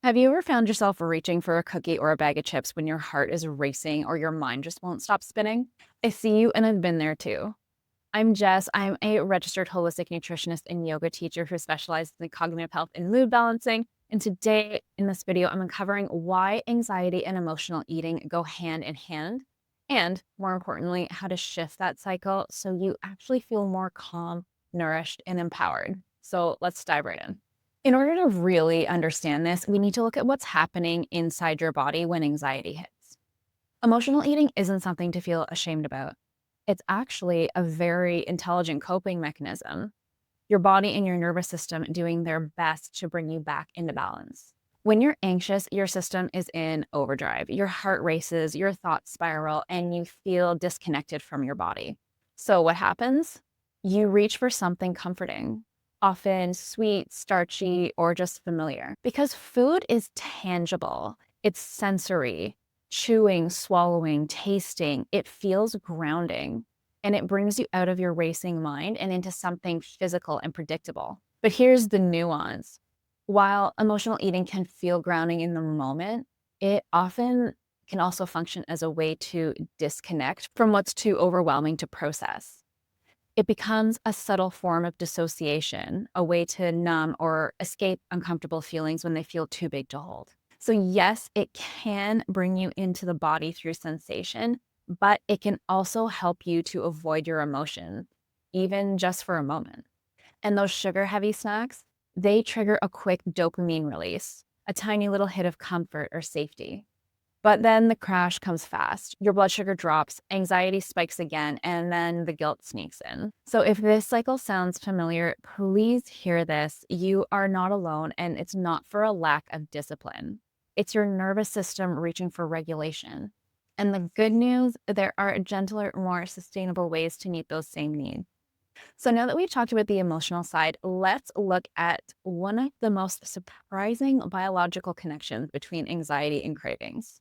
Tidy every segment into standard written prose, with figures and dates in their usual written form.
Have you ever found yourself reaching for a cookie or a bag of chips when your heart is racing or your mind just won't stop spinning? I see you and I've been there too. I'm Jess. I'm a registered holistic nutritionist and yoga teacher who specializes in cognitive health and mood balancing. And today in this video, I'm uncovering why anxiety and emotional eating go hand in hand. And more importantly, how to shift that cycle so you actually feel more calm, nourished, and empowered. So let's dive right in. In order to really understand this, we need to look at what's happening inside your body when anxiety hits. Emotional eating isn't something to feel ashamed about. It's actually a very intelligent coping mechanism. Your body and your nervous system doing their best to bring you back into balance. When you're anxious, your system is in overdrive. Your heart races, your thoughts spiral, and you feel disconnected from your body. So, what happens? You reach for something comforting, often sweet, starchy, or just familiar, because food is tangible, it's sensory. Chewing, swallowing, tasting, it feels grounding and it brings you out of your racing mind and into something physical and predictable. But here's the nuance. While emotional eating can feel grounding in the moment, it often can also function as a way to disconnect from what's too overwhelming to process. It becomes a subtle form of dissociation, a way to numb or escape uncomfortable feelings when they feel too big to hold. So, yes, it can bring you into the body through sensation, but it can also help you to avoid your emotion, even just for a moment. And those sugar heavy snacks, they trigger a quick dopamine release, a tiny little hit of comfort or safety. But then the crash comes fast. Your blood sugar drops, anxiety spikes again, and then the guilt sneaks in. So, if this cycle sounds familiar, please hear this. You are not alone, and it's not for a lack of discipline. It's your nervous system reaching for regulation. And the good news, there are gentler, more sustainable ways to meet those same needs. So, now that we've talked about the emotional side, let's look at one of the most surprising biological connections between anxiety and cravings.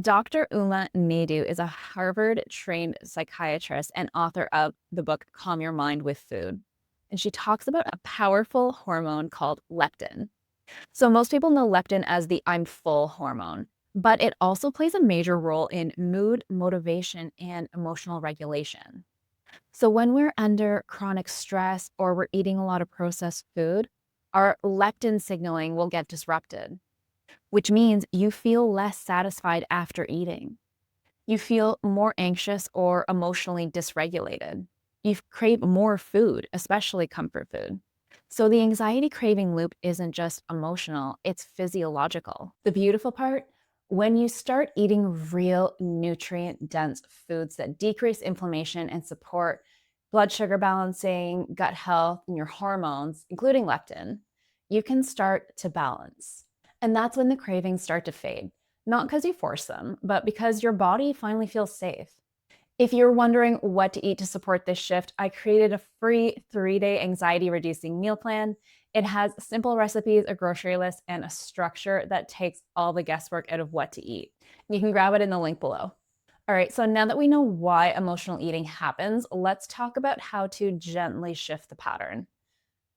Dr. Uma Naidu is a Harvard trained psychiatrist and author of the book Calm Your Mind with Food. And she talks about a powerful hormone called leptin. So, most people know leptin as the I'm full hormone, but it also plays a major role in mood, motivation, and emotional regulation. So, when we're under chronic stress or we're eating a lot of processed food, our leptin signaling will get disrupted, which means you feel less satisfied after eating. You feel more anxious or emotionally dysregulated. You crave more food, especially comfort food. So the anxiety craving loop isn't just emotional, it's physiological. The beautiful part, when you start eating real nutrient dense foods that decrease inflammation and support blood sugar balancing, gut health, and your hormones, including leptin, you can start to balance. And that's when the cravings start to fade, not because you force them, but because your body finally feels safe. If you're wondering what to eat to support this shift, I created a free 3-day anxiety reducing meal plan. It has simple recipes, a grocery list, and a structure that takes all the guesswork out of what to eat. You can grab it in the link below. All right, so now that we know why emotional eating happens, let's talk about how to gently shift the pattern.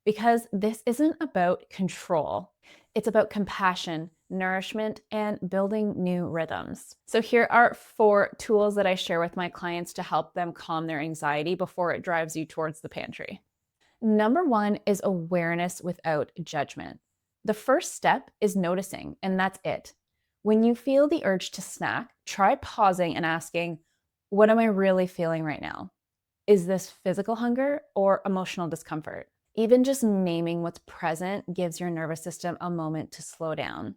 Because this isn't about control, it's about compassion, nourishment, and building new rhythms. So, here are 4 tools that I share with my clients to help them calm their anxiety before it drives you towards the pantry. Number 1 is awareness without judgment. The first step is noticing, and that's it. When you feel the urge to snack, try pausing and asking, what am I really feeling right now? Is this physical hunger or emotional discomfort? Even just naming what's present gives your nervous system a moment to slow down.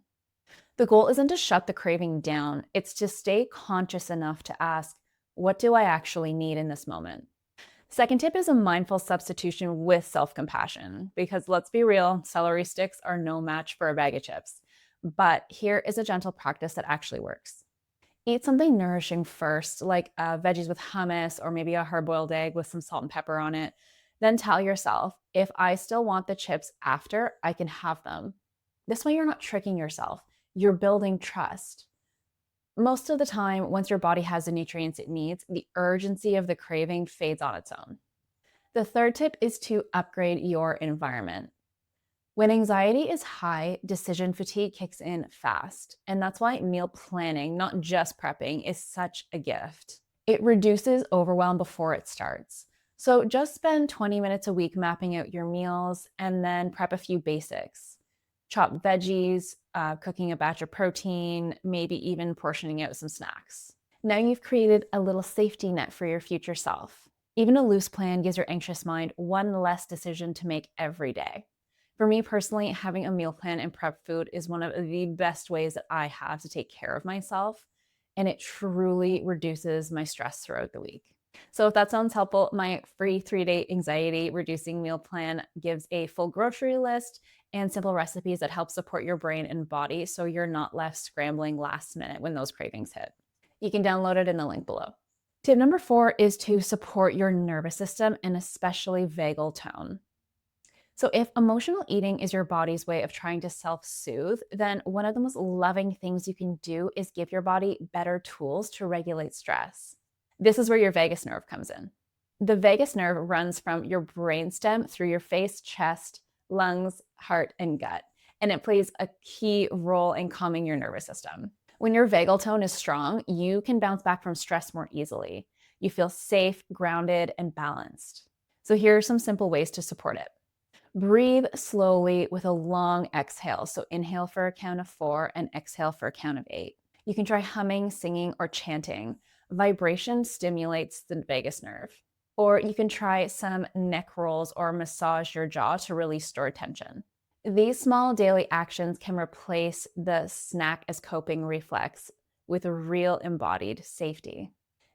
The goal isn't to shut the craving down, it's to stay conscious enough to ask, what do I actually need in this moment? Second tip is a mindful substitution with self compassion, because let's be real, celery sticks are no match for a bag of chips. But here is a gentle practice that actually works. Eat something nourishing first, like veggies with hummus or maybe a hard boiled egg with some salt and pepper on it. Then tell yourself, if I still want the chips after, I can have them. This way, you're not tricking yourself. You're building trust. Most of the time, once your body has the nutrients it needs, the urgency of the craving fades on its own. The third tip is to upgrade your environment. When anxiety is high, decision fatigue kicks in fast. And that's why meal planning, not just prepping, is such a gift. It reduces overwhelm before it starts. So just spend 20 minutes a week mapping out your meals and then prep a few basics. Chop veggies, cooking a batch of protein, maybe even portioning out some snacks. Now you've created a little safety net for your future self. Even a loose plan gives your anxious mind one less decision to make every day. For me personally, having a meal plan and prep food is one of the best ways that I have to take care of myself, and it truly reduces my stress throughout the week. So, if that sounds helpful, my free 3-day anxiety reducing meal plan gives a full grocery list and simple recipes that help support your brain and body so you're not left scrambling last minute when those cravings hit. You can download it in the link below. Tip number 4 is to support your nervous system and especially vagal tone. So, if emotional eating is your body's way of trying to self soothe, then one of the most loving things you can do is give your body better tools to regulate stress. This is where your vagus nerve comes in. The vagus nerve runs from your brainstem through your face, chest, lungs, heart, and gut, and it plays a key role in calming your nervous system. When your vagal tone is strong, you can bounce back from stress more easily. You feel safe, grounded, and balanced. So, here are some simple ways to support it. Breathe slowly with a long exhale. So inhale for a count of 4 and exhale for a count of 8. You can try humming, singing, or chanting. Vibration stimulates the vagus nerve. Or you can try some neck rolls or massage your jaw to release stored tension. These small daily actions can replace the snack as coping reflex with a real embodied safety.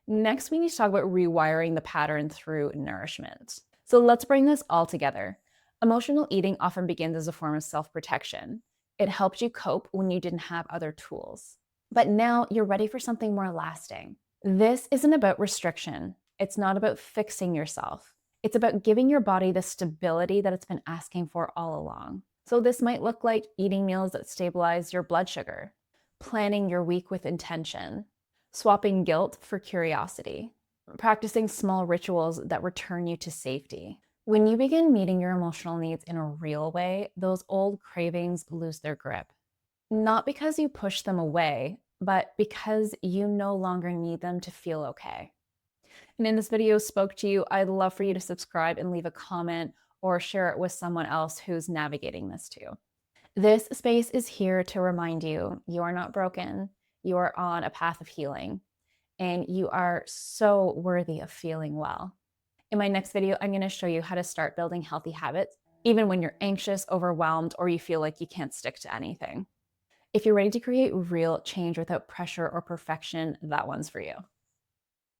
Next, we need to talk about rewiring the pattern through nourishment. So let's bring this all together. Emotional eating often begins as a form of self-protection. It helped you cope when you didn't have other tools. But now you're ready for something more lasting. This isn't about restriction. It's not about fixing yourself. It's about giving your body the stability that it's been asking for all along. So this might look like eating meals that stabilize your blood sugar, planning your week with intention, swapping guilt for curiosity, practicing small rituals that return you to safety. When you begin meeting your emotional needs in a real way, those old cravings lose their grip. Not because you push them away, but because you no longer need them to feel okay. And if this video spoke to you, I'd love for you to subscribe and leave a comment or share it with someone else who's navigating this too. This space is here to remind you you are not broken, you are on a path of healing, and you are so worthy of feeling well. In my next video, I'm going to show you how to start building healthy habits, even when you're anxious, overwhelmed, or you feel like you can't stick to anything. If you're ready to create real change without pressure or perfection, that one's for you.